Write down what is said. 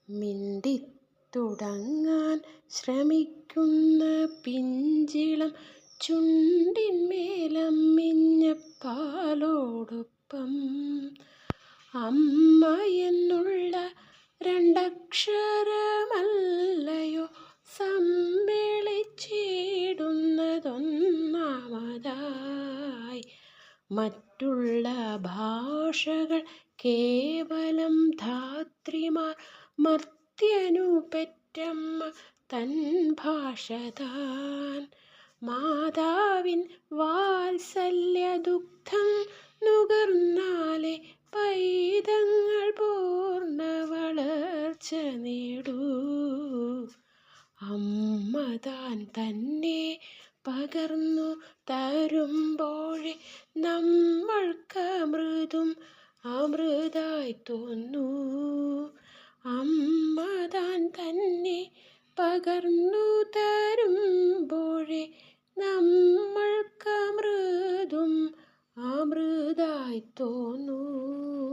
മിണ്ടിത്തുടങ്ങാൻ ശ്രമിക്കുന്ന പിഞ്ചിളം ചുണ്ടിന്മേലമ്മിഞ്ഞ പാലോടൊപ്പം അമ്മ എന്നുള്ള രണ്ടക്ഷരമല്ലയോ സമ്മേളിച്ചിടുന്നതൊന്നാമതായി. മറ്റുള്ള ഭാഷകൾ കേവലം ധാത്രിമാർ, മർത്യനു പെറ്റമ്മ തൻ ഭാഷ താൻ. മാതാവിൻ വാത്സല്യദുഗ്ധം നുകർന്നാലേ പൈതങ്ങൾ പൂർണ്ണ വളർച്ച നേടൂ. അമ്മ താൻ തന്നെ പകർന്നു തരുമ്പോഴേ നമ്മൾക്കമൃതും അമൃതായി തോന്നൂ. അമ്മ താൻ തന്നെ പകർന്നു തരുമ്പോഴേ നമ്മൾക്കമൃതും അമൃതായി തോന്നൂ.